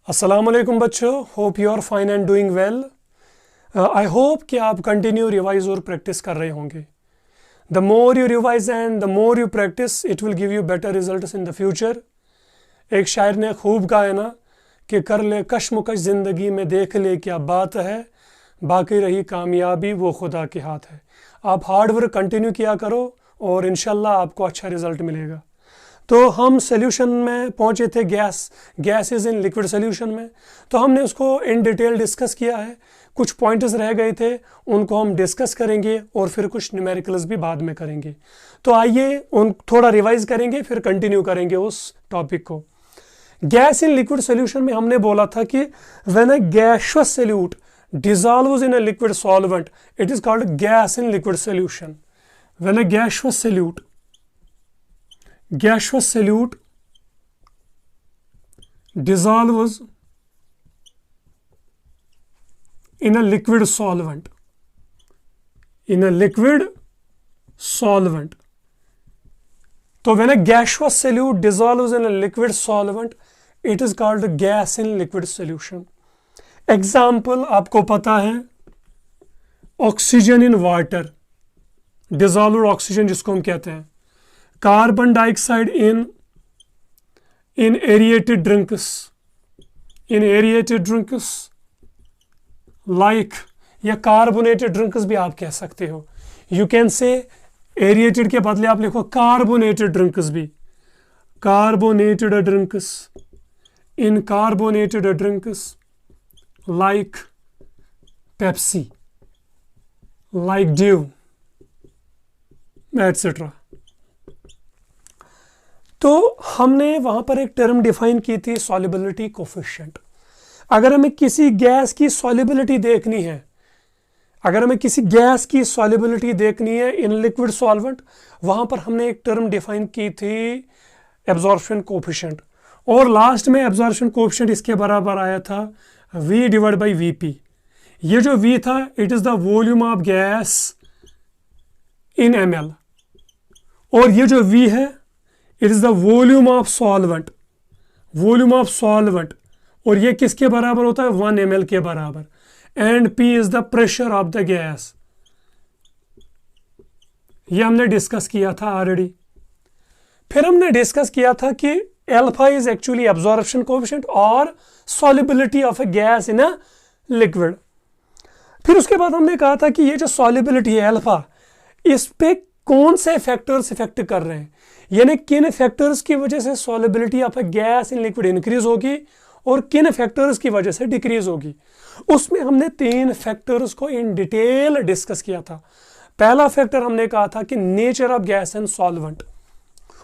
अस्सलाम वालेकुम बच्चों, hope you are fine and doing well. I hope कि आप कंटिन्यू रिवाइज और प्रैक्टिस कर रहे होंगे। The more you revise and the more you practice it will give you better results in the future. एक शायर ने खूब कहा है ना कि कर ले कश्मकश ज़िंदगी में, देख ले क्या बात है, बाकी रही कामयाबी वो खुदा के हाथ है। आप हार्ड वर्क कंटिन्यू किया करो और इंशाल्लाह आपको अच्छा रिजल्ट मिलेगा। तो हम सोल्यूशन में पहुंचे थे, गैसेस इन लिक्विड सोल्यूशन में। तो हमने उसको इन डिटेल डिस्कस किया है। कुछ पॉइंट्स रह गए थे, उनको हम डिस्कस करेंगे और फिर कुछ न्यूमेरिकल्स भी बाद में करेंगे। तो आइए उन थोड़ा रिवाइज करेंगे, फिर कंटिन्यू करेंगे उस टॉपिक को। गैस इन लिक्विड सोल्यूशन में हमने बोला था कि when a gaseous solute dissolves in a liquid solvent, it is called gas in liquid solution. When a gaseous solute dissolves in a liquid solvent, so when a gaseous solute dissolves in a liquid solvent, it is called gas in liquid solution. Example आपको पता है, oxygen in water, dissolved oxygen जिसको हम कहते हैं, carbon dioxide in aerated drinks like, या carbonated drinks भी आप कह सकते हो। यू कैन से एरिएटेड के बदले आप लिखो कार्बोनेटेड ड्रिंक्स भी, carbonated drinks like Pepsi, like Dew, etc. तो हमने वहां पर एक टर्म डिफाइन की थी, सॉल्युबिलिटी कोफिशिएंट। अगर हमें किसी गैस की सॉल्युबिलिटी देखनी है, इन लिक्विड सॉल्वेंट, वहां पर हमने एक टर्म डिफाइन की थी एब्जॉर्प्शन कोफिशिएंट, और लास्ट में एब्जॉर्प्शन कोफिशिएंट इसके बराबर आया था V डिवाइड बाई Vp। ये जो V था, it is the volume of gas in ml, और ये जो V है, it is the volume of solvent, और ये किसके बराबर होता है, 1 ml के बराबर। And P is the pressure of the gas. ये हमने डिस्कस किया था ऑलरेडी। फिर हमने डिस्कस किया था कि alpha is actually absorption coefficient और solubility of a gas in a liquid. फिर उसके बाद हमने कहा था कि ये जो सॉल्युबिलिटी है अल्फा, इस पे कौन से फैक्टर्स इफेक्ट कर रहे हैं, यानी किन फैक्टर्स की वजह से solubility of a gas in liquid increase होगी और किन फैक्टर्स की वजह से डिक्रीज होगी। उसमें हमने 3 फैक्टर्स को इन डिटेल डिस्कस किया था। पहला फैक्टर हमने कहा था कि nature of gas and solvent.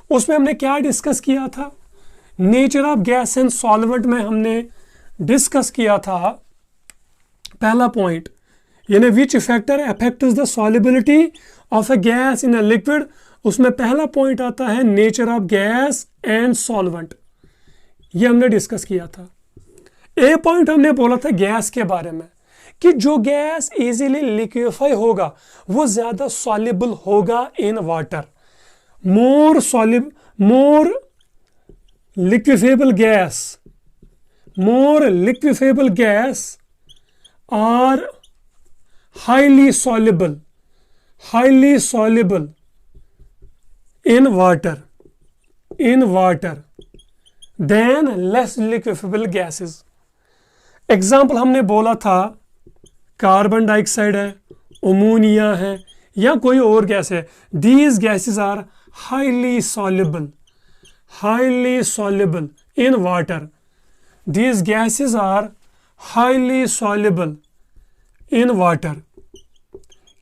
उसमें हमने क्या डिस्कस किया था, nature of gas and solvent में हमने डिस्कस किया था पहला पॉइंट, यानी which factor affects the solubility of a gas in a liquid. उसमें पहला पॉइंट आता है nature of gas and solvent, ये हमने डिस्कस किया था। ए पॉइंट हमने बोला था गैस के बारे में कि जो गैस इजीली लिक्विफाई होगा वो ज्यादा सॉल्युबल होगा in water. more liquefiable gas are highly soluble in water than less liquefiable gases. Example हमने बोला था कार्बन डाइऑक्साइड है, अमोनिया है, या कोई और गैस है। These gases are highly soluble in water. These gases are highly soluble in water.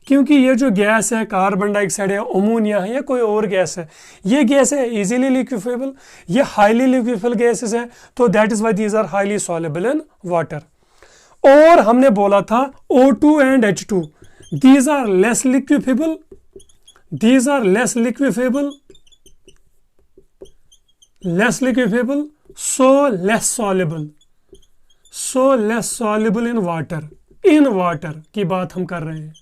क्योंकि ये जो गैस है, कार्बन डाइऑक्साइड है, अमोनिया है, या कोई और गैस है, ये गैस है इजीली लिक्विफेबल, ये हाईली लिक्विफेबल गैसेस है, तो that is why these are highly soluble in water. और हमने बोला था O2 and H2, these are less liquefiable, so less soluble in water की बात हम कर रहे हैं।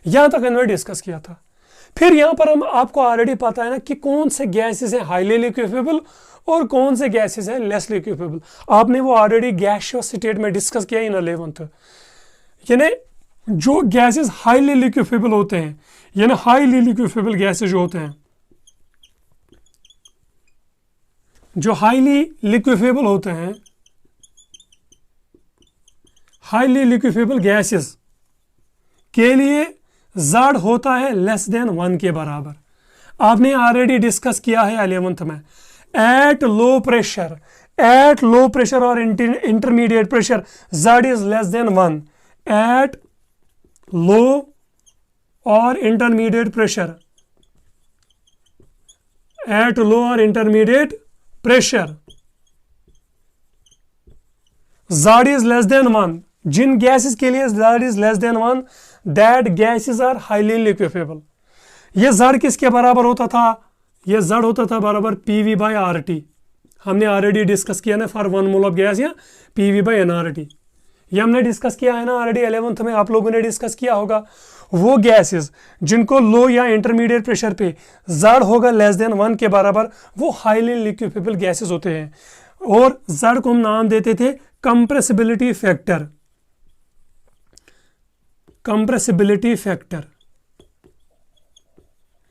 यहां तक हमने डिस्कस किया था। फिर यहां पर हम आपको ऑलरेडी पता है ना कि कौन से गैसेस हैं हाईली लिक्विफेबल और कौन से गैसेस हैं लेस लिक्विफेबल। आपने वो ऑलरेडी गैसियस स्टेट में डिस्कस किया इन 11th। यानी जो गैसेस हाईली लिक्विफेबल होते हैं, यानी हाईली लिक्विफेबल गैसेस जो होते हैं, जो हाईली लिक्विफेबल होते हैं, हाईली लिक्विफेबल गैसेस के लिए Z होता है लेस देन 1 के बराबर। आपने ऑलरेडी डिस्कस किया है 11th में। एट लो प्रेशर और intermediate pressure Z is less than 1। At low और इंटरमीडिएट प्रेशर, एट लो और intermediate pressure Z is less than 1। जिन गैसेस के लिए Z is less than 1, that gases are highly liquefiable। ये Z किसके बराबर होता था? ये Z होता था बराबर PV by RT। हमने ऑलरेडी डिस्कस किया ना फॉर 1 मोल ऑफ गैस, या PV by nRT। ये हमने डिस्कस किया है ना ऑलरेडी 11th में, आप लोगों ने डिस्कस किया होगा। वो गैसेस जिनको लो या इंटरमीडिएट प्रेशर पे Z होगा लेस देन 1 के बराबर, वो हाईली लिक्विफेबल गैसेस होते हैं। और Z को हम नाम देते थे कंप्रेसिबिलिटी फैक्टर। कंप्रेसिबिलिटी फैक्टर,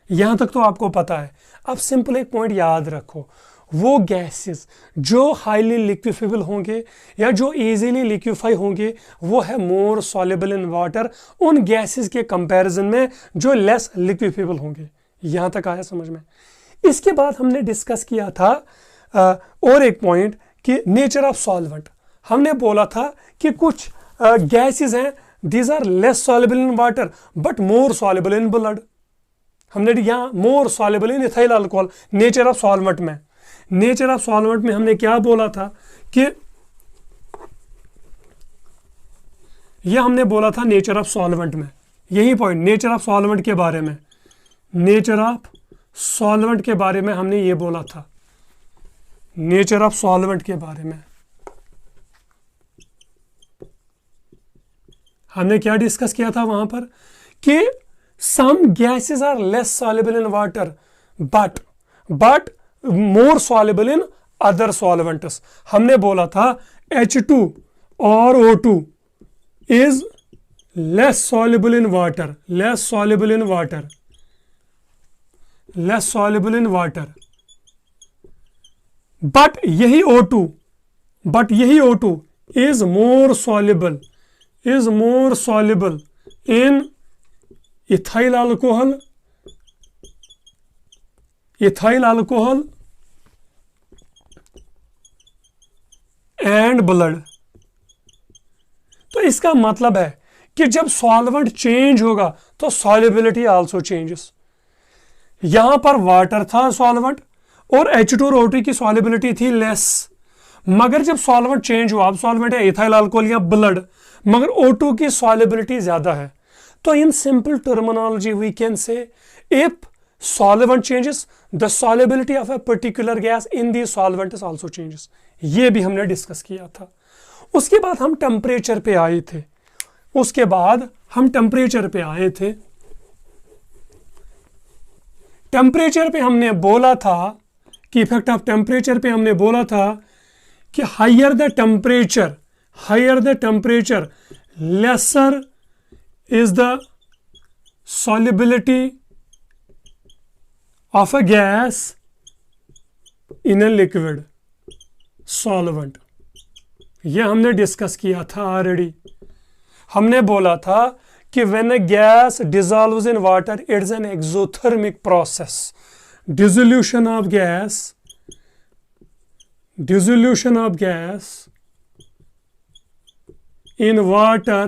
यहां तक तो आपको पता है। अब सिंपल एक पॉइंट याद रखो, वो गैसेस जो हाईली लिक्विफेबल होंगे या जो इजीली लिक्विफाई होंगे, वो है मोर सॉल्युबल इन वाटर उन गैसेस के कंपैरिजन में जो लेस लिक्विफेबल होंगे। यहां तक आया समझ में? इसके बाद हमने डिस्कस किया था और एक पॉइंट कि नेचर ऑफ सॉल्वेंट। हमने बोला था कि कुछ गैसेस हैं, these are less soluble in water but more soluble in blood. हमने यहां more soluble in ethyl alcohol nature of solvent में। नेचर ऑफ सॉल्वेंट में हमने क्या बोला था कि यह हमने बोला था नेचर ऑफ सॉल्वेंट में, यही पॉइंट नेचर ऑफ सॉल्वेंट के बारे में, नेचर ऑफ सॉल्वेंट के बारे में हमने ये बोला था। नेचर ऑफ सॉल्वेंट के बारे में हमने क्या डिस्कस किया था वहां पर कि some gases are less soluble in water but more soluble in other solvents. हमने बोला था H2 और O2 is less soluble in water, less soluble in water, less soluble in water, but यही O2 is more soluble in ethyl alcohol and blood। तो इसका मतलब है कि जब सॉल्वेंट चेंज होगा तो सॉल्युबिलिटी आल्सो चेंजेस। यहां पर वाटर था सॉल्वेंट और H2 और O2 की सॉल्युबिलिटी थी लेस, मगर जब सॉल्वेंट चेंज हुआ, अब सॉल्वेंट है इथाइल अल्कोहल या ब्लड, मगर O2 की सॉल्युबिलिटी ज्यादा है। तो in simple terminology we can say if solvent changes the solubility of a particular gas in the solvent is also changes. ये भी हमने डिस्कस किया था। उसके बाद हम टेम्परेचर पे आए थे, टेम्परेचर पे हमने बोला था कि इफेक्ट ऑफ टेम्परेचर पे हमने बोला था कि higher the temperature lesser is the solubility of a gas in a liquid solvent। यह हमने डिस्कस किया था ऑलरेडी। हमने बोला था कि when a gas dissolves in water it is an exothermic process। dissolution of gas in water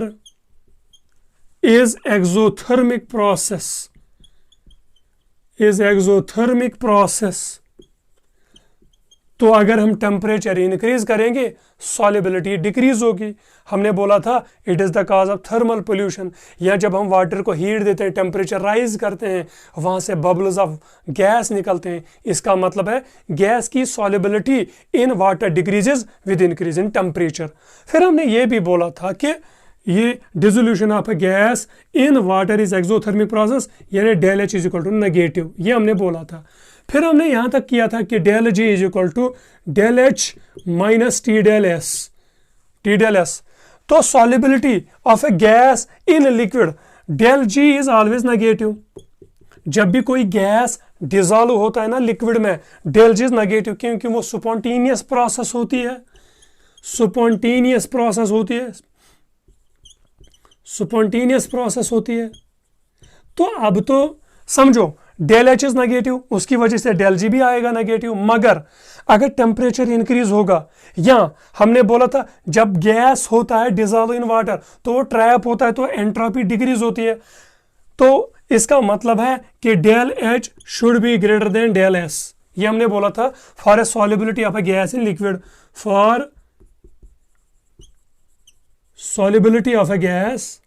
is exothermic process। तो अगर हम टेम्परेचर इंक्रीज करेंगे सॉल्युबिलिटी डिक्रीज होगी। हमने बोला था it is the cause of thermal pollution, या जब हम वाटर को हीट देते हैं, टेम्परेचर राइज करते हैं, वहां से बबल्स ऑफ गैस निकलते हैं। इसका मतलब है गैस की solubility in water decreases with increase in temperature. फिर हमने ये भी बोला था कि ये dissolution of a gas in water is exothermic process, यानी del H is equal to negative. ये हमने बोला था। फिर हमने यहां तक किया था कि del G is equal to del H minus T del S. तो solubility of a gas in liquid, del G is always negative. जब भी कोई गैस डिजॉल्व होता है ना लिक्विड में, डेल जी इज नेगेटिव, क्योंकि वो स्पॉन्टेनियस प्रोसेस होती है, स्पॉन्टेनियस प्रोसेस होती है। तो अब तो समझो डेल एच इज नेगेटिव, उसकी वजह से डेल जी भी आएगा नेगेटिव। मगर अगर टेम्परेचर इंक्रीज होगा, या हमने बोला था जब गैस होता है डिजॉल्व इन वाटर तो वो ट्रैप होता है, तो एंट्रोपी डिक्रीज होती है। तो इसका मतलब है कि del H should be greater than del S. ये हमने बोला था for a solubility of a gas in liquid, for solubility of a gas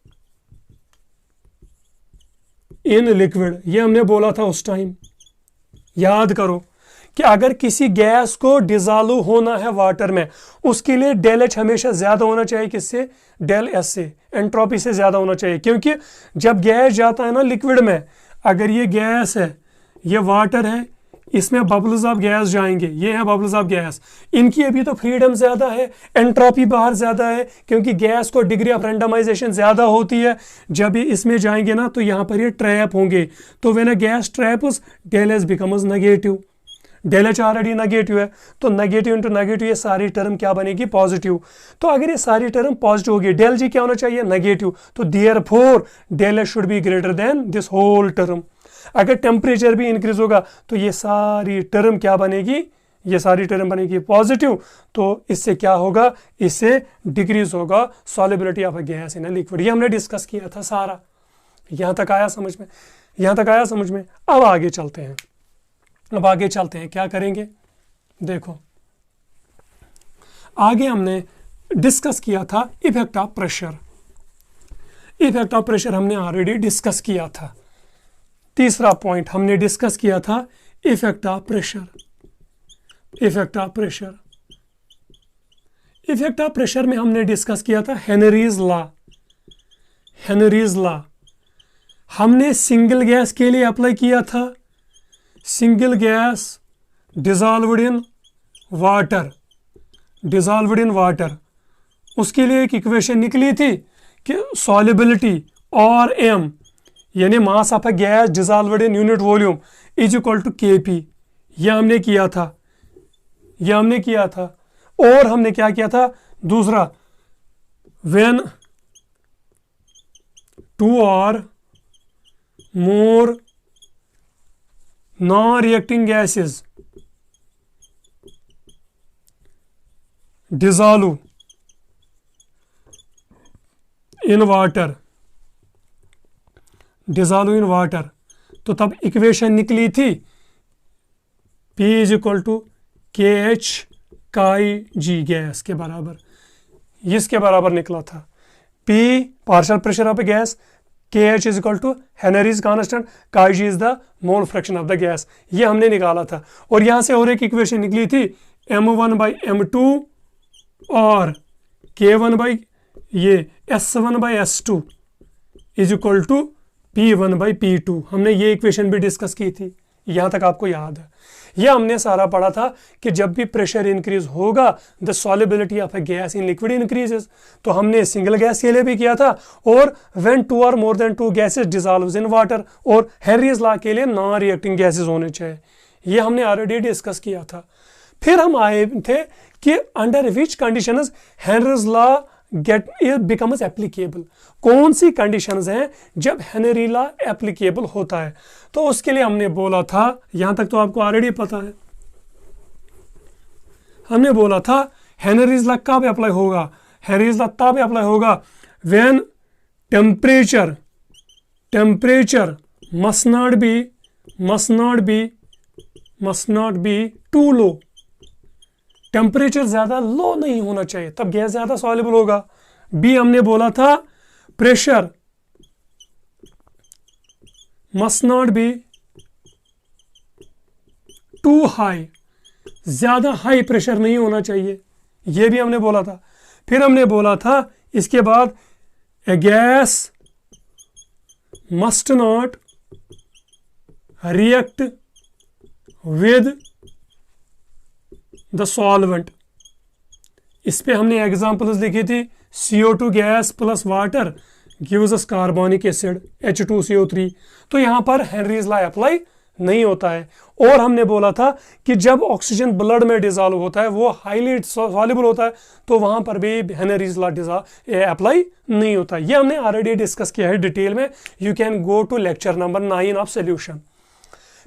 in liquid, ये हमने बोला था उस टाइम। याद करो कि अगर किसी गैस को डिजॉल्व होना है वाटर में, उसके लिए डेल एच हमेशा ज्यादा होना चाहिए किससे, डेल एस से, एंट्रोपी से ज्यादा होना चाहिए। क्योंकि जब गैस जाता है ना लिक्विड में, अगर ये गैस है, ये वाटर है, इसमें बबल्स ऑफ गैस जाएंगे, ये है बबल्स ऑफ गैस, इनकी अभी तो फ्रीडम ज्यादा है, एंट्रोपी बाहर ज्यादा है, क्योंकि गैस को डिग्री ऑफ रैंडमाइजेशन ज्यादा होती है। जब ये इसमें जाएंगे ना तो यहाँ पर ये ट्रैप होंगे। तो when a gas traps, del S becomes negative, del H already negative है, तो नेगेटिव इंटू नेगेटिव ये सारी टर्म क्या बनेगी, पॉजिटिव। तो अगर ये सारी टर्म पॉजिटिव होगी, डेल जी क्या होना चाहिए, नेगेटिव। तो therefore del H should be greater than this whole term. अगर टेम्परेचर भी इंक्रीज होगा तो ये सारी टर्म क्या बनेगी, ये सारी टर्म बनेगी पॉजिटिव। तो इससे क्या होगा, इससे डिक्रीज होगा solubility of a gas in a liquid. ये हमने डिस्कस किया था सारा। यहां तक आया समझ में, यहां तक आया समझ में। अब आगे चलते हैं, क्या करेंगे, देखो आगे हमने डिस्कस किया था effect of pressure. Effect of pressure हमने ऑलरेडी डिस्कस किया था। तीसरा पॉइंट हमने डिस्कस किया था effect of pressure. Effect of pressure में हमने डिस्कस किया था हेनरीज लॉ। हमने सिंगल गैस के लिए अप्लाई किया था, single gas dissolved in water, उसके लिए एक इक्वेशन निकली थी कि सॉल्युबिलिटी और एम यानी mass of a gas dissolved in unit volume is equal to KP. यह हमने किया था। और हमने क्या किया था, दूसरा, when 2 or more non-reacting gases dissolve in water, तो तब इक्वेशन निकली थी P इज इक्वल टू के एच काई जी गैस के बराबर, इसके बराबर निकला था। P partial pressure of a gas, K H is equal to Henry's constant, chi G is the mole fraction of the gas, ये हमने निकाला था। और यहां से और एक इक्वेशन निकली थी M1/M2 और K1 ये S1/S2 is equal to P1/P2। हमने ये इक्वेशन भी डिस्कस की थी, यहां तक आपको याद है। यह हमने सारा पढ़ा था कि जब भी प्रेशर इंक्रीज होगा the solubility of a gas in liquid increases. तो हमने सिंगल गैस के लिए भी किया था, और when 2 or more than 2 gases dissolves in water, और हेनरीज लॉ के लिए नॉन रिएक्टिंग गैसेस होने चाहिए। ये हमने ऑलरेडी डिस्कस किया था। फिर हम आए थे कि under which conditions Henry's law becomes applicable, कौन सी कंडीशंस हैं जब हेनरी लॉ एप्लीकेबल होता है। तो उसके लिए हमने बोला था, यहां तक तो आपको ऑलरेडी पता है, हमने बोला था हेनरीज लॉ कब अप्लाई होगा, हेनरीज लॉ तब अप्लाई होगा when temperature must not be too low, temperature ज्यादा लो नहीं होना चाहिए, तब गैस ज्यादा सॉल्युबल होगा। बी हमने बोला था pressure must not be too high, ज्यादा हाई प्रेशर नहीं होना चाहिए, यह भी हमने बोला था। फिर हमने बोला था इसके बाद a gas must not react with the solvent. इस पे हमने एग्जांपल्स लिखी थी, CO2 gas plus water gives us carbonic acid H2CO3। तो यहाँ पर हेनरीज लॉ अप्लाई नहीं होता है। और हमने बोला था कि जब ऑक्सीजन ब्लड में डिजॉल्व होता है, वो हाईली सॉल्युबल होता है, तो वहां पर भी हेनरीज लॉ अप्लाई नहीं होता। ये हमने ऑलरेडी डिस्कस किया है डिटेल में। You can go to lecture number 9 of solution.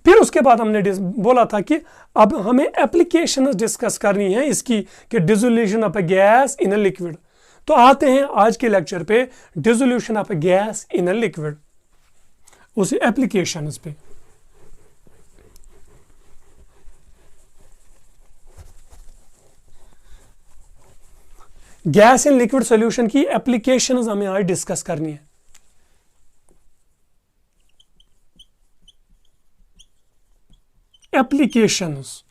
फिर उसके बाद हमने बोला था कि अब हमें एप्लीकेशन डिस्कस करनी है इसकी, कि dissolution of a gas in a liquid. तो आते हैं आज के लेक्चर पे dissolution of a gas in a liquid, उस एप्लीकेशंस पे। गैस इन लिक्विड सॉल्यूशन की एप्लीकेशंस हमें आज डिस्कस करनी है। एप्लीकेशंस,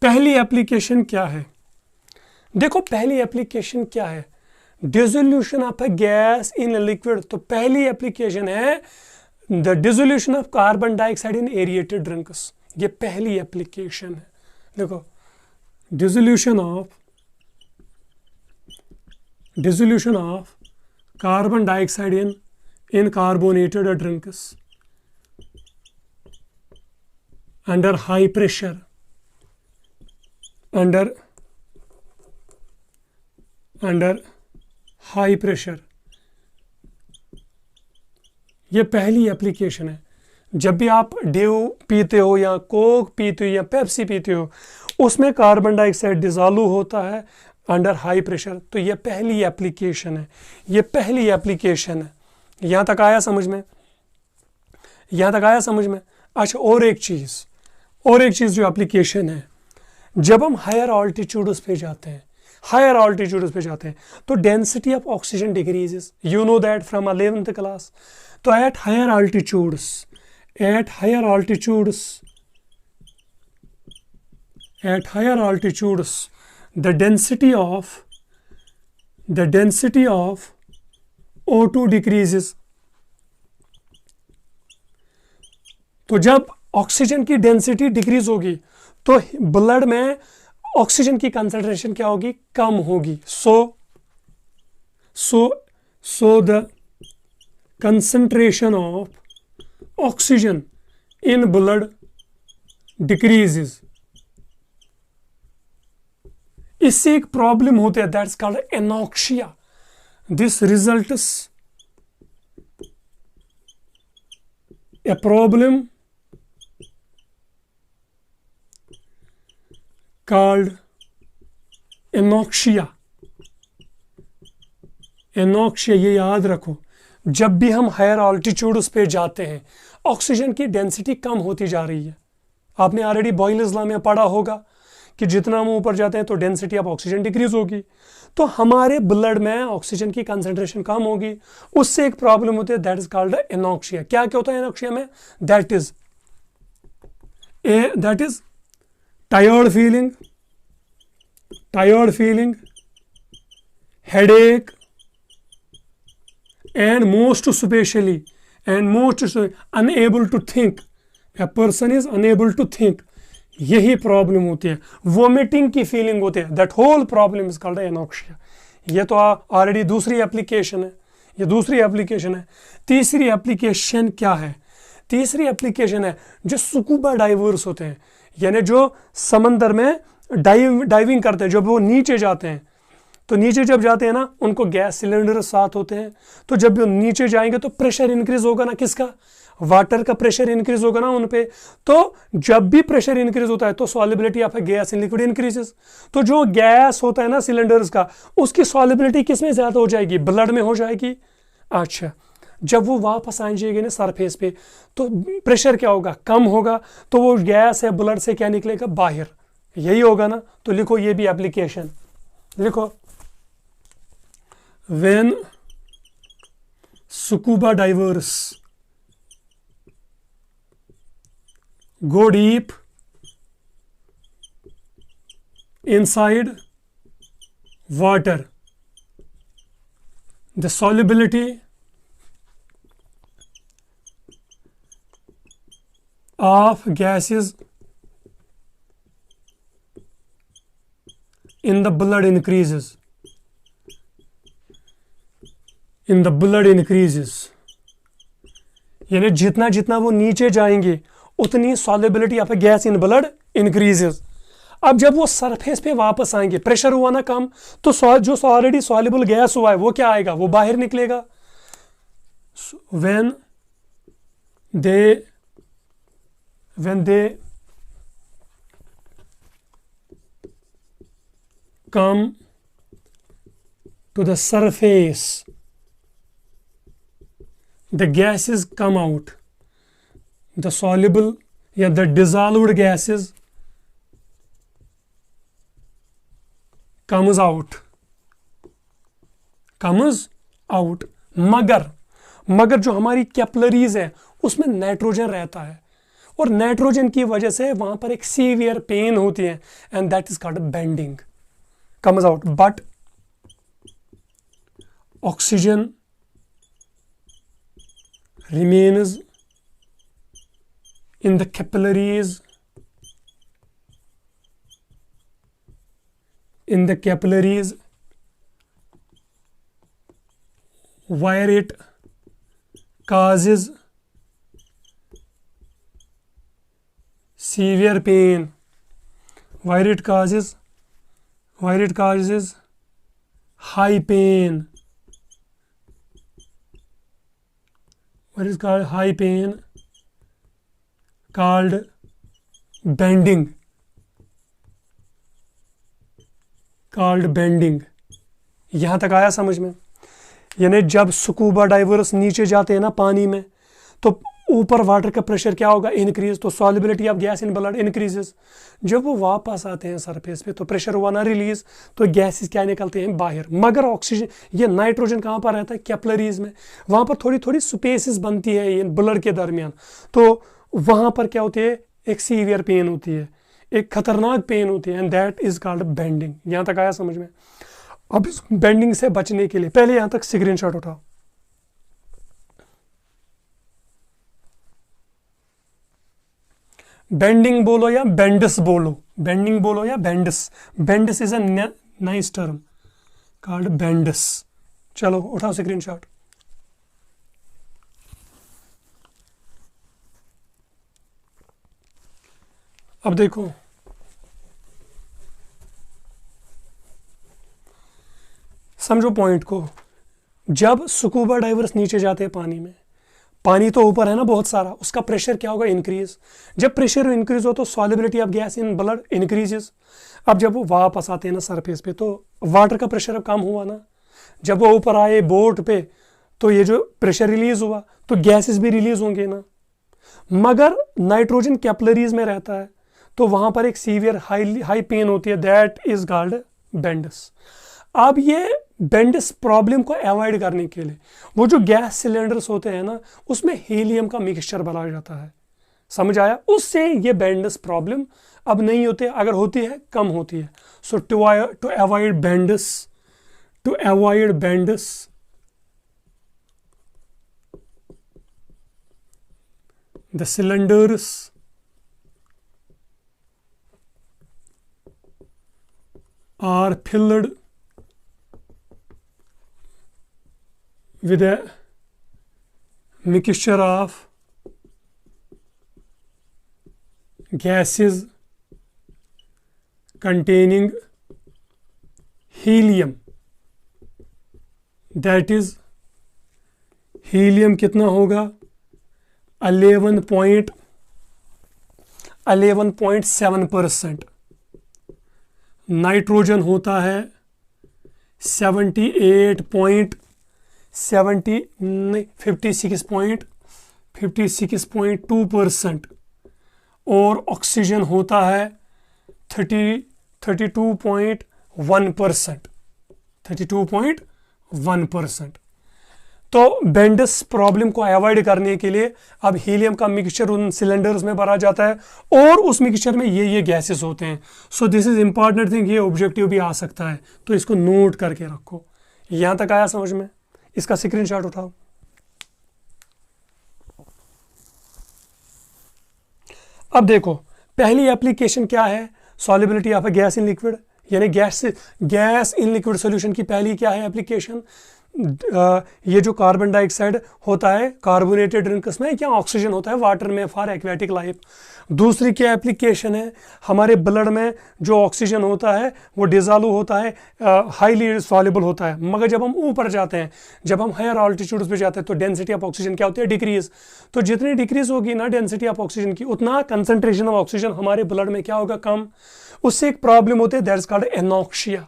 पहली एप्लीकेशन क्या है? देखो पहली एप्लीकेशन क्या है, dissolution of a gas in liquid. तो पहली एप्लीकेशन है the dissolution of carbon dioxide in aerated drinks. ये पहली एप्लीकेशन है। देखो dissolution of carbon dioxide in carbonated drinks under high pressure, under high pressure। ये पहली एप्लीकेशन है। जब भी आप ड्यू पीते हो या कोक पीते हो या पेप्सी पीते हो, उसमें कार्बन डाइऑक्साइड डिसॉल्व होता है अंडर हाई प्रेशर। तो ये पहली एप्लीकेशन है, ये पहली एप्लीकेशन है। यहाँ तक आया समझ में? यहाँ तक आया समझ में? अच्छा, और एक चीज़ जो एप्लीकेशन है, जब हम हायर ऑल्टीट्यूड्स पे जाते हैं, तो density of oxygen decreases. You know that from 11th class. तो at higher altitudes the density of O2 decreases। तो जब ऑक्सीजन की डेंसिटी डिक्रीज होगी तो ब्लड में ऑक्सीजन की कंसंट्रेशन क्या होगी? कम होगी। So the concentration of oxygen in blood decreases. इससे एक प्रॉब्लम होती है, that's called anoxia. This results a problem called anoxia. ये याद रखो, जब भी हम हायर ऑल्टीट्यूड्स पे जाते हैं, ऑक्सीजन की डेंसिटी कम होती जा रही है। आपने ऑलरेडी बॉयल्स लॉ में पढ़ा होगा कि जितना हम ऊपर जाते हैं तो डेंसिटी ऑफ ऑक्सीजन डिक्रीज होगी, तो हमारे ब्लड में ऑक्सीजन की कंसंट्रेशन कम होगी। उससे एक प्रॉब्लम होती है, दैट इज कॉल्ड एनॉक्सिया। क्या क्या होता है एनॉक्सिया में? That is tired feeling, headache, and most specially unable to think. A person is unable to think. यही प्रॉब्लम होती है। वोमिटिंग की फीलिंग होती है। That whole problem is called anoxia. ये तो ऑलरेडी दूसरी एप्लीकेशन है। तीसरी एप्लीकेशन क्या है? तीसरी एप्लीकेशन है जो स्कूबा डाइवर्स होते हैं, यानी जो समंदर में डाइविंग करते हैं, जब वो नीचे जाते हैं, तो नीचे जब जाते हैं ना, उनको गैस सिलेंडर साथ होते हैं। तो जब वो नीचे जाएंगे तो प्रेशर इंक्रीज होगा ना, किसका? वाटर का प्रेशर इंक्रीज होगा ना उन पे। तो जब भी प्रेशर इंक्रीज होता है तो solubility of gas in liquid increases. तो जो गैस होता है ना सिलेंडर्स का, उसकी सॉल्युबिलिटी किस में ज्यादा हो जाएगी? ब्लड में हो जाएगी। अच्छा, जब वो वापस आ जाएगी ना सरफेस पे, तो प्रेशर क्या होगा? कम होगा। तो वो गैस है ब्लड से क्या निकलेगा? बाहर। यही होगा ना। तो लिखो ये भी एप्लीकेशन लिखो। When scuba divers go deep inside water, the solubility of gases in the blood increases. In the blood increases. यानी जितना जितना वो नीचे जाएंगे उतनी solubility of gas in blood increases. अब जब वो सरफेस पे वापस आएंगे, प्रेशर हुआ ना कम, तो जो ऑलरेडी सॉल्युबल गैस हुआ है वो क्या आएगा, वो बाहर निकलेगा. when they come to the surface, the gases come out. The soluble the dissolved gases comes out. मगर जो हमारी कैपिलरीज है उसमें नाइट्रोजन रहता है, और नाइट्रोजन की वजह से वहां पर एक सीवियर पेन होती है, and that is called bending. comes out, but oxygen remains in the capillaries, where it causes severe pain, where it causes high pain, what is called high pain, called bending, यहां तक आया समझ में. यानी जब scuba divers नीचे जाते हैं ना पानी में, तो ऊपर वाटर का प्रेशर क्या होगा, इंक्रीज, तो solubility of gas in blood increases. जब वो वापस आते हैं सरफेस पे तो प्रेशर हुआ ना रिलीज, तो गैसेस क्या निकलते हैं बाहर. मगर ऑक्सीजन, ये नाइट्रोजन कहाँ पर रहता है, कैपिलरीज में, वहाँ पर थोड़ी थोड़ी स्पेसेस बनती है इन ब्लड के दरमियान, तो वहाँ पर क्या होती है, एक सीवियर पेन होती है, एक खतरनाक पेन होती है, and that is called bending. यहाँ तक आया समझ में. अब इस बेंडिंग से बचने के लिए पहले यहाँ तक स्क्रीनशॉट उठाओ. बेंडिंग बोलो या बेंडस बोलो, बेंडिंग बोलो या bends. Bends is a nice term called bends. चलो उठाओ स्क्रीनशॉट. अब देखो, समझो पॉइंट को. जब स्कूबा डाइवर्स नीचे जाते हैं पानी में, पानी तो ऊपर है ना बहुत सारा, उसका प्रेशर क्या होगा, इंक्रीज. जब प्रेशर इंक्रीज हो तो solubility of gas in blood increases. अब जब वो वापस आते हैं ना सरफेस पे, तो वाटर का प्रेशर अब कम हुआ ना. जब वो ऊपर आए बोट पे, तो ये जो प्रेशर रिलीज हुआ, तो गैसेस भी रिलीज होंगे ना. मगर नाइट्रोजन कैपिलरीज में रहता है, तो वहां पर एक सीवियर हाई पेन होती है, दैट इज कॉल्ड बेंडस. अब ये बेंडस प्रॉब्लम को अवॉइड करने के लिए वो जो गैस सिलेंडर्स होते हैं ना, उसमें हीलियम का मिक्सचर बनाया जाता है. समझ आया. उससे ये बेंडस प्रॉब्लम अब नहीं होती है, अगर होती है कम होती है. So to avoid bends the cylinders are filled with a mixture of gases containing helium. That is, helium कितना होगा, 11.7%. नाइट्रोजन होता है 56.2%, और ऑक्सीजन होता है 32.1%. तो बेंडस प्रॉब्लम को अवॉइड करने के लिए अब हीलियम का मिक्सचर उन सिलेंडर्स में भरा जाता है, और उस मिक्सचर में ये गैसेस होते हैं. सो दिस इज इंपॉर्टेंट थिंग. ये ऑब्जेक्टिव भी आ सकता है, तो इसको नोट करके रखो. यहां तक आया समझ में. इसका स्क्रीनशॉट उठाओ. अब देखो, पहली एप्लीकेशन क्या है, solubility of a gas in liquid. यानी गैस इन लिक्विड सोल्यूशन की पहली क्या है एप्लीकेशन, ये जो कार्बन डाइऑक्साइड होता है कार्बोनेटेड ड्रिंक्स में, क्या ऑक्सीजन होता है वाटर में फॉर एक्वेटिक लाइफ। दूसरी क्या एप्लीकेशन है, हमारे ब्लड में जो ऑक्सीजन होता है वो डिजॉल्व होता है, हाईली सॉल्युबल होता है, मगर जब हम ऊपर जाते हैं, जब हम हायर ऑल्टीट्यूड्स पे जाते हैं तो डेंसिटी ऑफ ऑक्सीजन क्या होती है, डिक्रीज। तो जितनी डिक्रीज होगी ना डेंसिटी ऑफ ऑक्सीजन की, उतना कंसंट्रेशन ऑफ ऑक्सीजन हमारे ब्लड में क्या होगा, कम। उससे एक प्रॉब्लम होती है, that is called anoxia.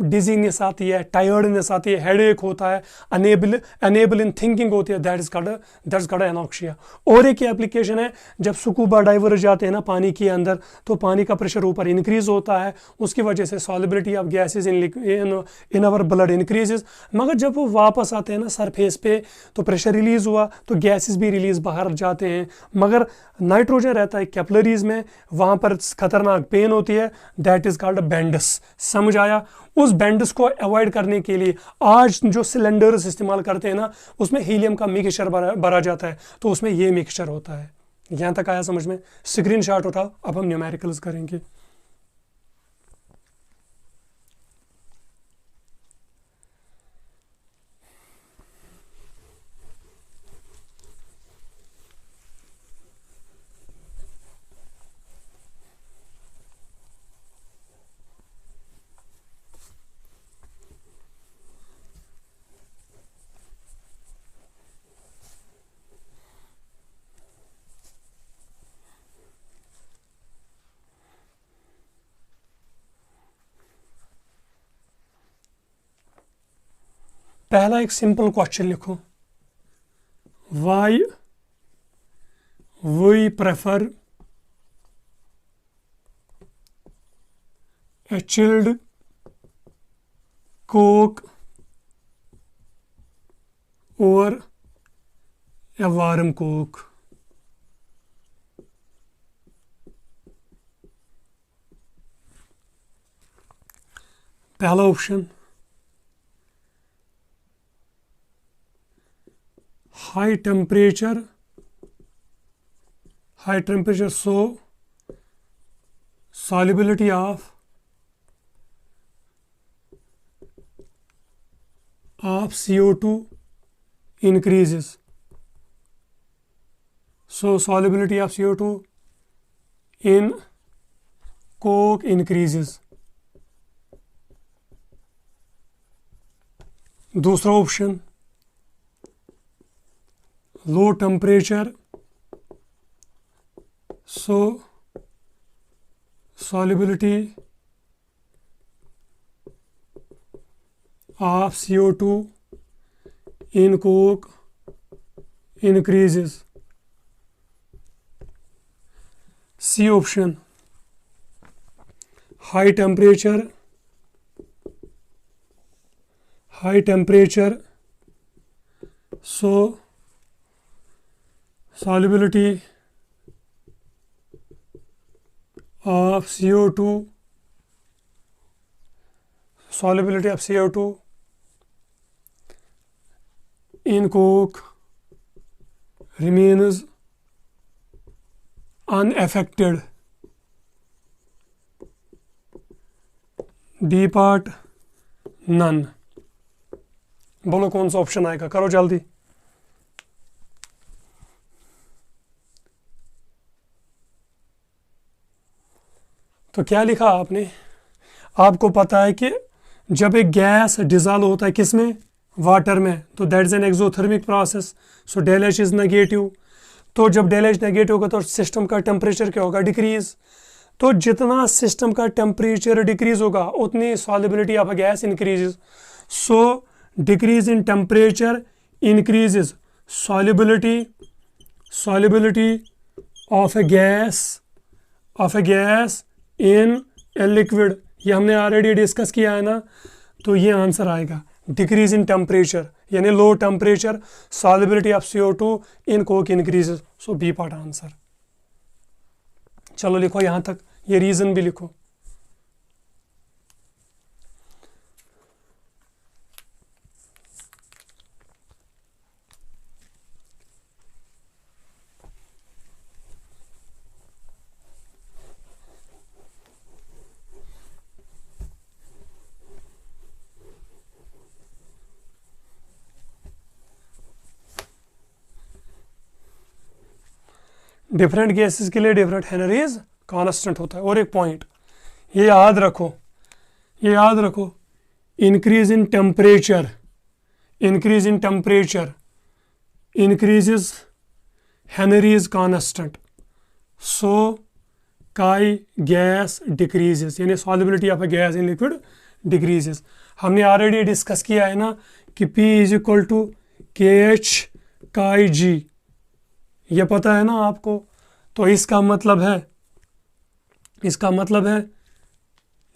Dizziness आती है, टायर्डनेस आती है, हेडेक होता है, अनेबल इन थिंकिंग होती है, दैट इज कॉल्ड एनॉक्सिया। और एक एप्लीकेशन है, जब स्कूबा डाइवर जाते हैं ना पानी के अंदर, तो पानी का प्रेशर ऊपर इंक्रीज होता है, उसकी वजह से solubility of gases in our blood increases. मगर जब वो वापस आते हैं ना सरफेस पे, तो प्रेशर रिलीज हुआ तो गैसेस भी रिलीज बाहर जाते हैं, मगर नाइट्रोजन रहता है कैपिलरीज में, वहाँ पर खतरनाक पेन होती है, दैट इज कॉल्ड बेंडस। समझ आया। उस बेंडस को अवॉइड करने के लिए आज जो सिलेंडर्स इस्तेमाल करते हैं ना, उसमें हीलियम का मिक्सचर भरा जाता है, तो उसमें ये मिक्सचर होता है। यहाँ तक आया समझ में। स्क्रीनशॉट उठाओ, अब हम न्यूमेरिकल्स करेंगे। पहला एक सिंपल क्वेश्चन लिखो, why we prefer a chilled coke और ए वार्म कोक। पहला option, high temperature so solubility of CO2 increases, so solubility of CO2 in coke increases। दूसरा option, low temperature so solubility of CO2 in coke increases। C option, high temperature so solubility of CO2 in coke remains unaffected। D part none। बोलो कौन सा option आएगा, करो जल्दी। तो क्या लिखा आपने, आपको पता है कि जब एक गैस डिजॉल्व होता है किसमें, वाटर में, तो that is an exothermic process, so del H is negative. तो जब डेल एच नेगेटिव होगा तो सिस्टम का टेम्परेचर क्या होगा, डिक्रीज। तो जितना सिस्टम का टेम्परेचर डिक्रीज होगा उतनी solubility of a gas increases. So decrease in temperature increases solubility of a gas in a liquid। ये हमने ऑलरेडी डिस्कस किया है ना, तो ये आंसर आएगा डिक्रीज इन टेम्परेचर, यानी low temperature solubility of CO2 in coke increases। So B part answer. चलो लिखो यहाँ तक, ये रीजन भी लिखो। डिफरेंट गैसेस के लिए डिफरेंट हेनरीज कांस्टेंट होता है। और एक पॉइंट ये याद रखो, ये याद रखो, increase in temperature, increase in temperature increases Henry's constant, so chi gas decreases, यानी solubility of a gas in liquid decreases। हमने ऑलरेडी डिस्कस किया है ना कि P is equal to KH chi G, ये पता है ना आपको। तो इसका मतलब है, इसका मतलब है,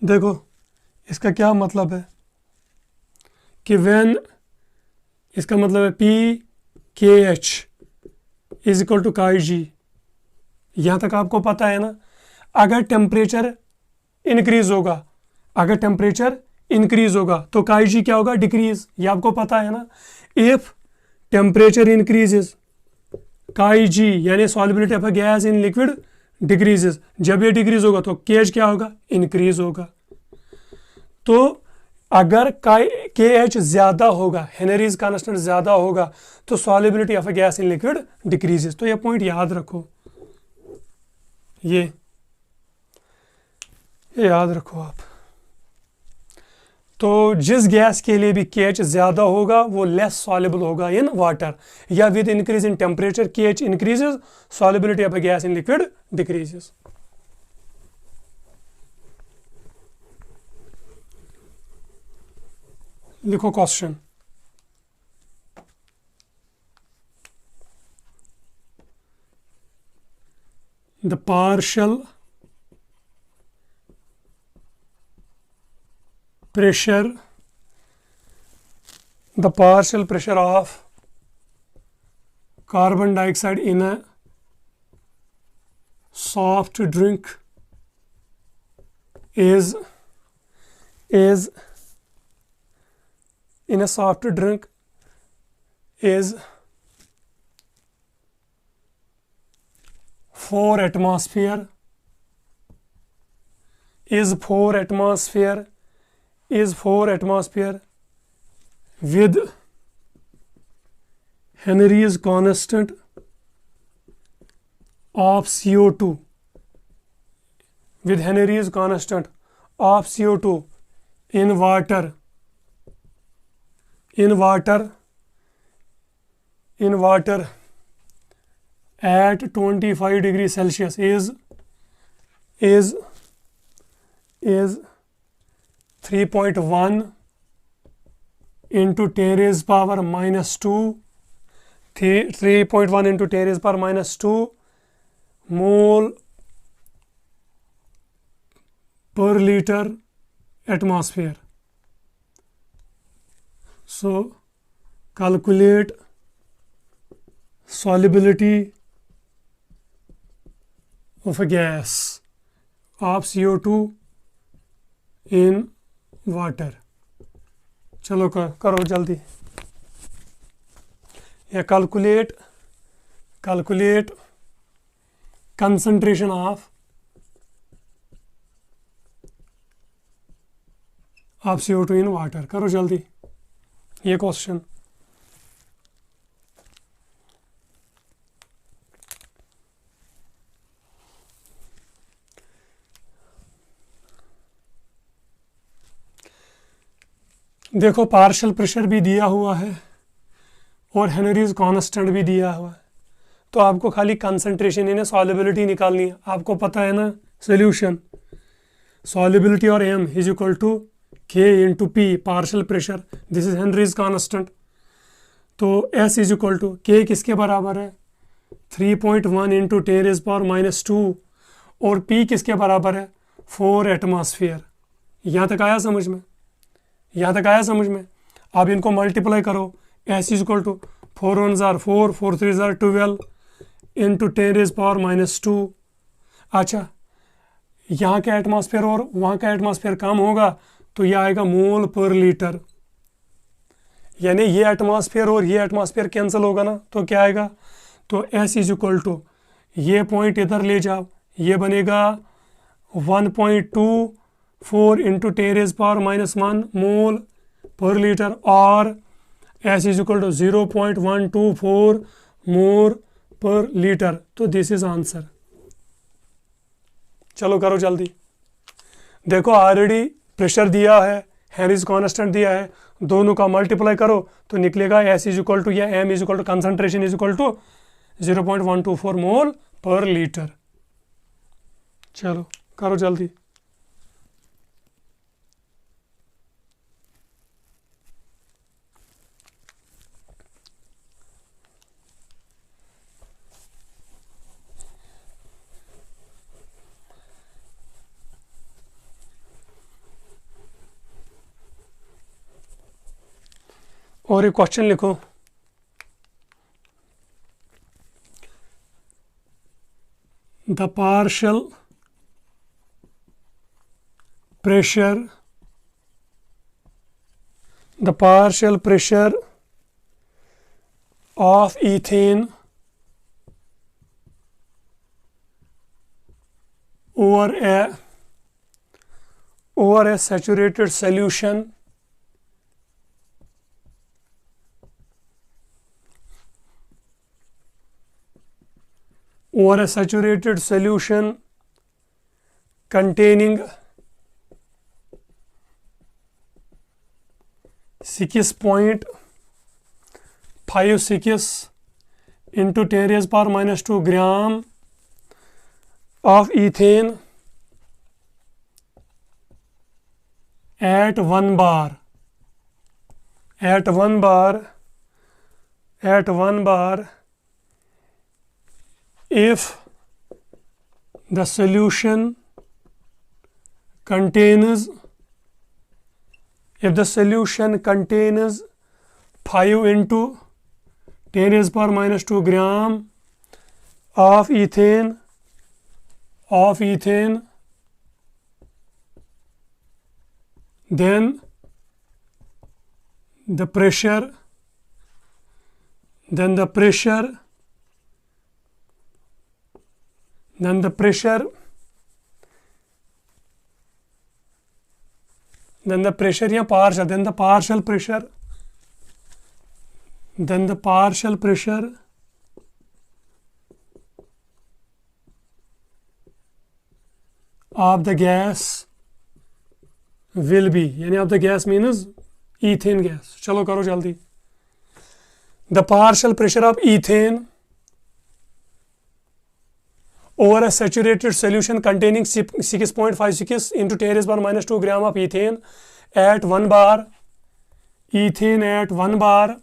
देखो इसका क्या मतलब है कि when, इसका मतलब है P KH is equal to chi G, यहाँ तक आपको पता है ना। अगर टेम्परेचर इंक्रीज होगा, अगर टेम्परेचर इंक्रीज होगा तो काई जी क्या होगा, डिक्रीज, ये आपको पता है ना। इफ टेम्परेचर इंक्रीजेस काई जी यानी solubility of a gas in liquid decreases, जब ये डिक्रीज होगा तो केएच क्या होगा, इंक्रीज होगा। तो अगर के एच ज़्यादा होगा, हेनरीज कांस्टेंट ज़्यादा होगा, तो solubility of a gas in liquid decreases. तो ये पॉइंट याद रखो, ये याद रखो आप। तो जिस गैस के लिए भी के एच ज़्यादा होगा वो लेस सॉल्युबल होगा इन वाटर, या with increase in temperature K H increases, solubility of a gas in liquid decreases. लिखो question, the partial pressure, the partial pressure of carbon dioxide in a soft drink is in a soft drink is 4 atmosphere, is 4 atmosphere, is 4 atmosphere with Henry's constant of CO2, with Henry's constant of CO2 in water, in water, in water at 25 degrees Celsius is 3.1 into 10 raised power minus 2, 3.1 into 10 raised power minus 2 mole per liter atmosphere. So calculate solubility of a gas of CO2 in water. चलो करो जल्दी, या calculate concentration of CO2 in water, करो जल्दी ये question. देखो partial pressure भी दिया हुआ है और हेनरीज कांस्टेंट भी दिया हुआ है, तो आपको खाली कंसंट्रेशन यानी सॉल्युबिलिटी निकालनी है। आपको पता है ना सॉल्यूशन, सॉल्युबिलिटी और m is equal to k into P, partial pressure, this is Henry's constant. तो s is equal to k किसके बराबर है, 3.1 इंटू 10 रेज़ पावर माइनस 2, और p किसके बराबर है, 4 एटमॉस्फेयर। यहाँ तक आया समझ में, यहाँ तक आया समझ में। आप इनको मल्टीप्लाई करो, s इज इक्वल टू 4 1 ज़ार 4, 4 3 ज़ार 12 इंटू 10 रेज़ पावर माइनस 2। अच्छा, यहाँ का एटमॉस्फेयर और वहाँ का एटमॉस्फेयर कम होगा तो यह आएगा मोल पर लीटर, यानी ये एटमॉस्फेयर और ये एटमॉस्फेयर कैंसिल होगा ना, तो क्या आएगा, तो s इज इक्वल टू ये पॉइंट इधर ले जाओ, ये बनेगा 1.24 इंटू 10 रेज़ पावर माइनस 1 मोल पर लीटर, और s is equal to 0.124 mole per litre. तो दिस इज आंसर। चलो करो जल्दी। देखो ऑलरेडी प्रेशर दिया है, हेनरीज कांस्टेंट दिया है, दोनों का मल्टीप्लाई करो तो निकलेगा एस इज इक्वल टू या M is equal to concentration is equal to 0.124 mole per litre. चलो करो जल्दी। और एक क्वेश्चन लिखो। The partial pressure of ethane over a saturated solution containing 6.56 into 10 raised power minus 2 gram of ethane at 1 bar if the solution contains 5 into 10 raised power minus 2 gram of ethane, then the pressure या partial then the partial pressure of the gas will be, यानी of the gas means ethane gas। चलो करो जल्दी। The partial pressure of ethane over a saturated solution containing 6.56 into 10 raised power minus 2 gram of ethane at 1 bar,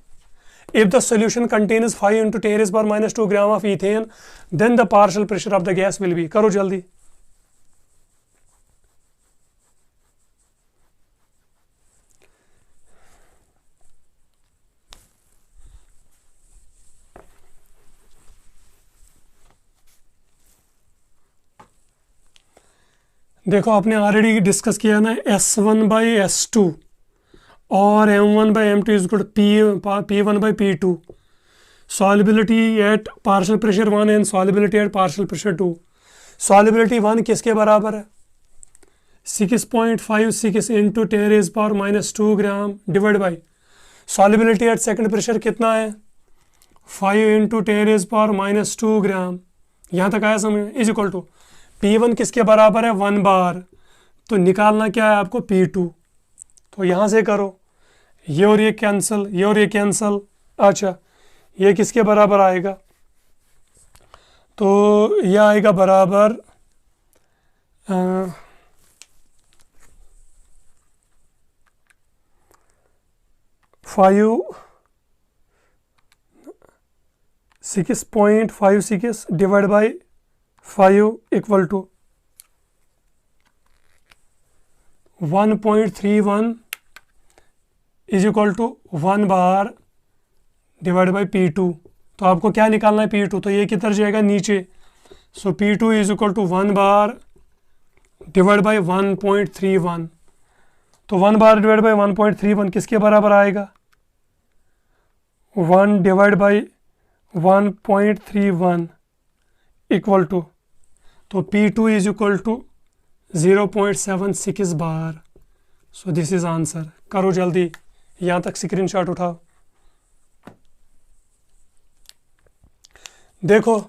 if the solution contains 5 into 10 raised power minus 2 gram of ethane, then the partial pressure of the gas will be। करो जल्दी। देखो आपने already discuss किया ना S1/S2 और M1/M2 is equal to P1/P2, solubility at partial pressure 1 and solubility at partial pressure 2। solubility 1 किसके बराबर है? 6.56 into 10 raised power minus 2 gram divide by solubility at second pressure कितना है? 5 into 10 raised power minus 2 ग्राम। यहाँ तक आया समझ? इज इक्वल टू P1 किसके बराबर है? 1 बार। तो निकालना क्या है आपको? P2। तो यहाँ से करो, ये और ये कैंसिल, ये और ये कैंसिल। अच्छा ये किसके बराबर आएगा? तो यह आएगा बराबर 6.56 divide by 5 equal to 1.31 is equal to 1 bar divide by P2। तो आपको क्या निकालना है? P2। तो ये किधर जाएगा? नीचे। So P2 is equal to 1 bar divide by 1.31। तो 1 बार डिवाइड बाई 1.31 किसके बराबर आएगा? 1 डिवाइड बाई 1.31 इक्वल टू, तो P2 is equal to 0.76 bar. So this is answer. करो जल्दी, यहाँ तक स्क्रीनशॉट उठाओ। देखो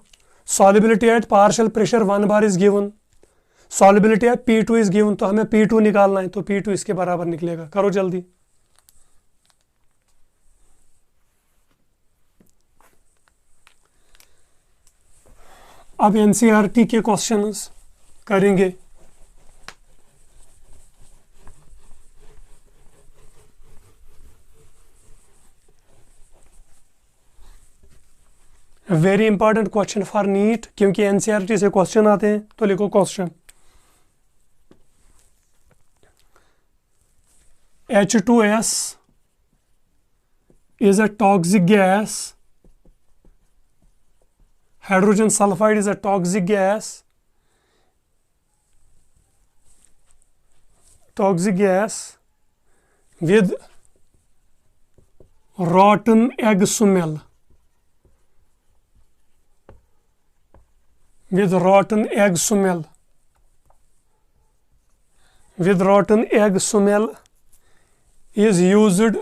solubility at partial pressure 1 bar is given, solubility at P2 is given, तो हमें P2 निकालना है, तो P2 इसके बराबर निकलेगा। करो जल्दी। अब एनसीईआरटी के क्वेश्चंस करेंगे। Very important question for NEET, क्योंकि एनसीईआरटी से क्वेश्चन आते हैं। तो लिखो question, H2S is a toxic gas, hydrogen sulfide is a toxic gas, with rotten egg smell, with rotten egg smell is used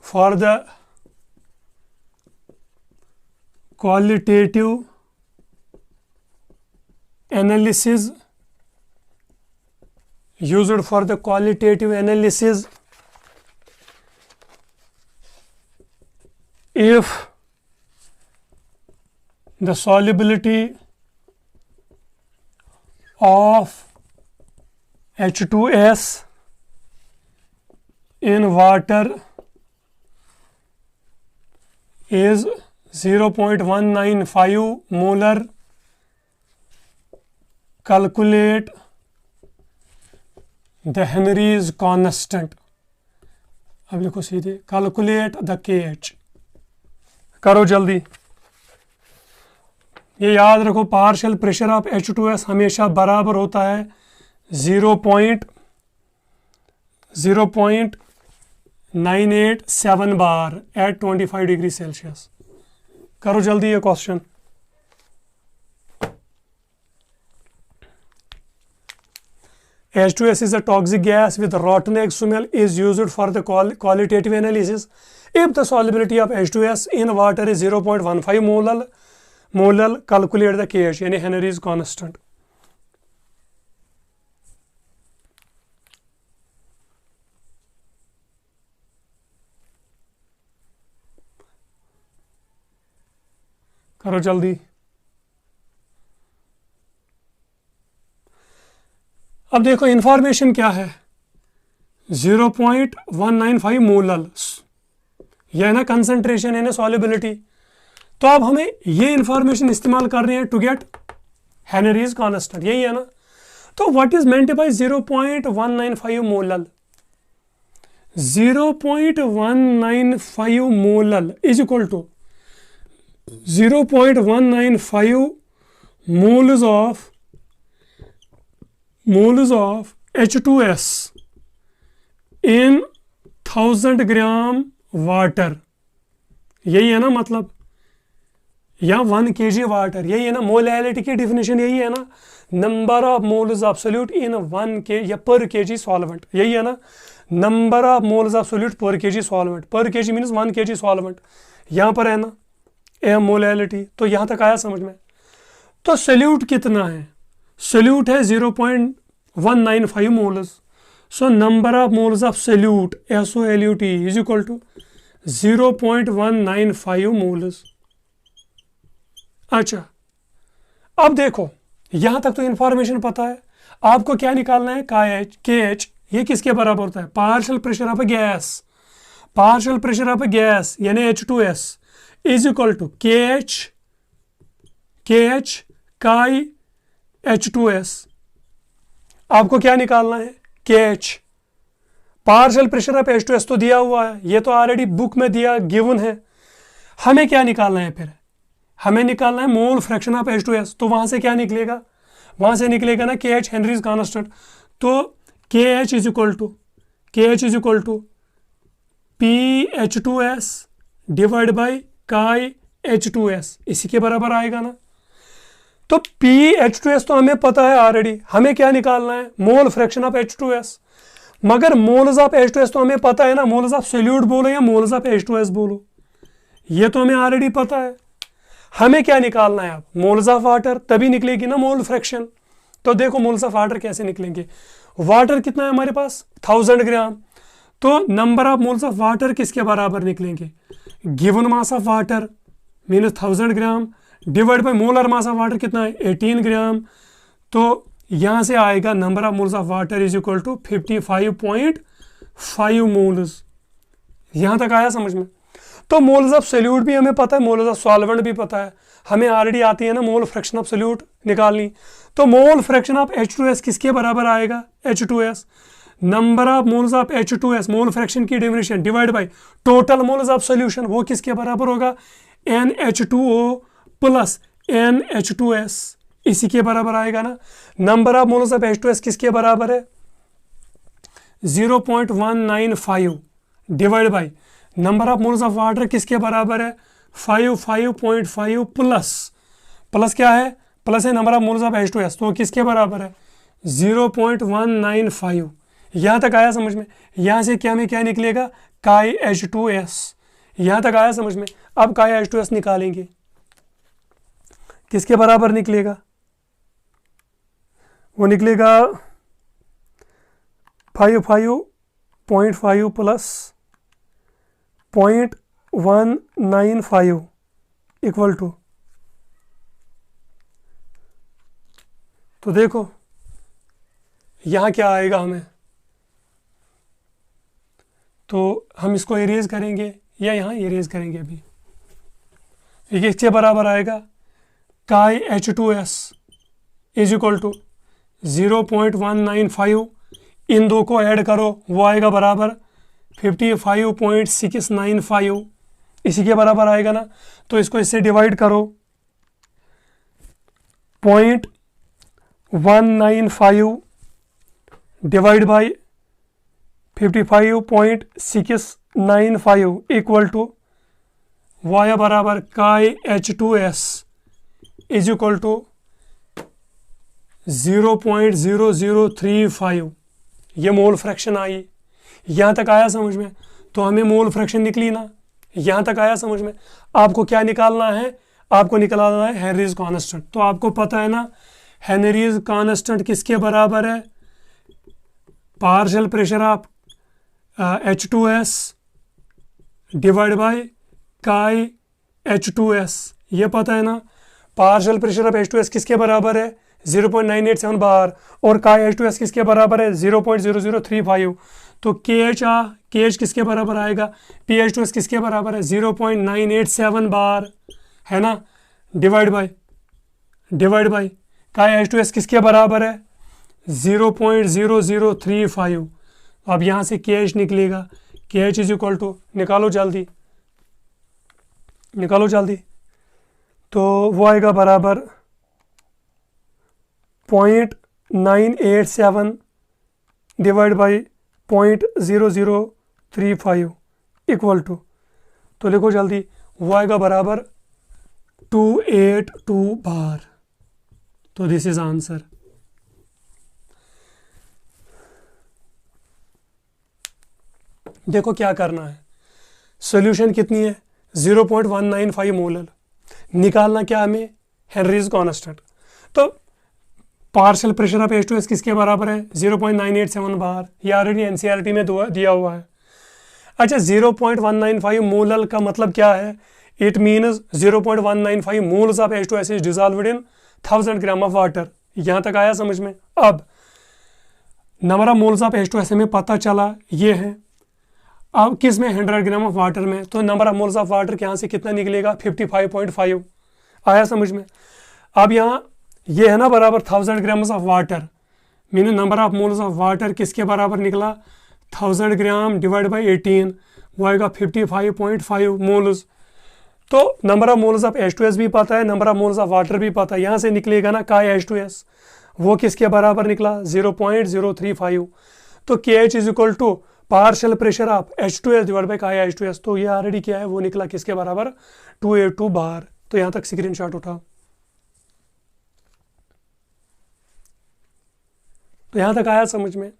for the qualitative analysis, if the solubility of H2S in water is 0.195 molar, calculate the Henry's constant। अब लिखो सीधे, calculate the KH। करो जल्दी। ये याद रखो, partial pressure of H2S हमेशा बराबर होता है 0.987 बार एट 25 डिग्री सेल्सियस। करो जल्दी ये question. H2S is a toxic gas with rotten egg smell, is used for the qualitative analysis if the solubility of H2S in water is 0.15 molar, calculate the KH, यानी Henry's constant। करो जल्दी। अब देखो information क्या है, 0.195 molal, यह ना concentration है ना सॉल्युबिलिटी। तो अब हमें ये इंफॉर्मेशन इस्तेमाल कर रहे हैं टू गेट हेनरीज कांस्टेंट, यही है ना। तो what is meant by 0.195 molal? 0.195 molal is equal to 0.195 moles of H2S in 1000 gram water, यही है ना मतलब, या 1 kg वाटर, यही है ना। मोलैलिटी की डिफिनेशन यही है ना, number of moles of solute इन 1 के या पर kg सॉल्वेंट, यही है ना। Number of moles of solute पर kg सॉल्वेंट, पर kg मीन्स 1 kg सॉल्वेंट, यहाँ पर है ना एम मोलैलिटी। तो यहाँ तक आया समझ में। तो सोल्यूट कितना है? सोल्यूट है 0.195 moles. So number of moles of solute SOLUT is equal to 0.195 moles. अच्छा, अब देखो यहां तक तो इंफॉर्मेशन पता है। आपको क्या निकालना है? KH। ये किसके बराबर होता है? Partial pressure of gas. Partial pressure of gas यानी H2S is equal to KH काई H2S। आपको क्या निकालना है? KH। Partial pressure of H2S तो दिया हुआ है, ये तो ऑलरेडी बुक में दिया गिवन है। हमें क्या निकालना है फिर? हमें निकालना है मोल फ्रैक्शन ऑफ H2S। तो वहां से क्या निकलेगा? वहां से निकलेगा ना KH हेनरीज कांस्टेंट। तो KH is equal to PH2S divide by chi H2S, इसी के बराबर आएगा ना। तो PH2S तो हमें पता है ऑलरेडी, हमें क्या निकालना है? मोल फ्रैक्शन ऑफ H2S। मगर मोल्स ऑफ H2S तो हमें पता है ना, मोल्स ऑफ सोल्यूट बोलो या मोल्स ऑफ H2S बोलो, ये तो हमें ऑलरेडी पता है। हमें क्या निकालना है अब, मोल्स ऑफ वाटर, तभी निकलेगी ना मोल फ्रैक्शन। तो देखो मोल्स ऑफ वाटर कैसे निकलेंगे। वाटर कितना है हमारे पास 1000 ग्राम, तो number of moles of water किसके बराबर निकलेंगे, given mass of water minus 1000 gram divide by molar mass of water कितना है 18 ग्राम। तो यहाँ से आएगा number of moles of water is equal to 55.5 moles. यहाँ तक आया समझ में। तो मोल्स ऑफ सोल्यूट भी हमें पता है, मोल्स ऑफ सॉल्वेंट भी पता है, हमें ऑलरेडी आती है ना मोल फ्रैक्शन ऑफ सोल्यूट निकालनी। तो मोल फ्रैक्शन ऑफ H2S किसके बराबर आएगा, H2S, number of moles of H2S mole fraction की definition divide by total moles of solution, वो किसके बराबर होगा NH2O प्लस NH2S, इसी के बराबर आएगा ना। Number of moles of H2S किसके बराबर है 0.195 divide by number of moles of water किसके बराबर है 55.5 प्लस क्या है, प्लस है number of moles of H2S, तो किसके बराबर है 0.195। यहाँ तक आया समझ में। यहाँ से क्या में क्या निकलेगा काई H2S, यहाँ तक आया समझ में। अब काई H2S निकालेंगे, किसके बराबर निकलेगा, वो निकलेगा 55.5 प्लस 0.195 इक्वल टू, तो देखो यहाँ क्या आएगा हमें, तो हम इसको इरेज करेंगे या यहाँ इरेज करेंगे अभी। ये इसके बराबर आएगा काई H2S इज इक्वल टू 0.195, इन दो को ऐड करो वो आएगा बराबर 55.695, इसी के बराबर आएगा ना। तो इसको इससे डिवाइड करो 0.195 डिवाइड बाई 55.695 इक्वल टू वाया बराबर काई H2S इज इक्वल टू 0.0035। ये मोल फ्रैक्शन आई। यहाँ तक आया समझ में। तो हमें मोल फ्रैक्शन निकली ना, यहाँ तक आया समझ में। आपको क्या निकालना है, आपको निकालना है हेनरीज कांस्टेंट। तो आपको पता है ना हेनरीज कांस्टेंट किसके बराबर है, partial pressure of H2S divide by काई H2S, ये पता है ना। पार्शियल प्रेशर ऑफ H2S किसके बराबर है 0.987 बार और काई H2S किसके बराबर है 0.0035। तो KH किसके बराबर आएगा, PH2S किसके बराबर है 0.987 बार, है ना, डिवाइड बाय काई H2S किसके बराबर है 0.0035। अब यहाँ से KH निकलेगा, KH इज इक्वल टू, निकालो जल्दी, तो वो आएगा बराबर 0.987 डिवाइड बाई 0.0035 इक्वल टू, तो लिखो जल्दी, वो आएगा बराबर 282 बार। तो दिस इज आंसर। देखो क्या करना है, सॉल्यूशन कितनी है 0.195 मोलर, निकालना क्या हमें हेनरीज कांस्टेंट। तो पार्शियल प्रेशर ऑफ H2S किसके बराबर है 0.987 बार, ये ऑलरेडी एनसीईआरटी में दिया हुआ है। अच्छा 0.195 मोलर का मतलब क्या है, it means 0.195 moles of H2S is dissolved in 1000 gram of water. यहाँ तक आया समझ में। अब number of moles of H2S हमें पता चला ये है, अब किस में 100 ग्राम ऑफ वाटर में, तो number of moles of water के यहाँ से कितना निकलेगा 55.5। आया समझ में। अब यहाँ ये है ना बराबर 1000 grams of water, mean number of moles of water किसके बराबर निकला 1000 ग्राम डिवाइड बाई 18, वो आएगा 55.5 मोल्स। तो number of moles of H2S भी पता है, number of moles of water भी पता है, यहाँ से निकलेगा ना काई H2S, वो किसके बराबर निकला 0.035। तो KH is equal to partial pressure of H2S divide by chi H2S, तो ये ऑलरेडी क्या है वो निकला किसके बराबर 282 बार। तो यहाँ तक स्क्रीनशॉट उठाओ। तो यहाँ तक आया समझ में।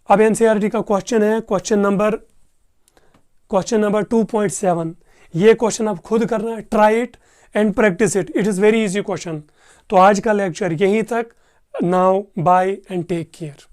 अब एनसीईआरटी का क्वेश्चन है क्वेश्चन नंबर 2.7। ये क्वेश्चन आप खुद करना, try it and practice it, it is very easy question. तो आज का लेक्चर यहीं तक। Now bye and take care.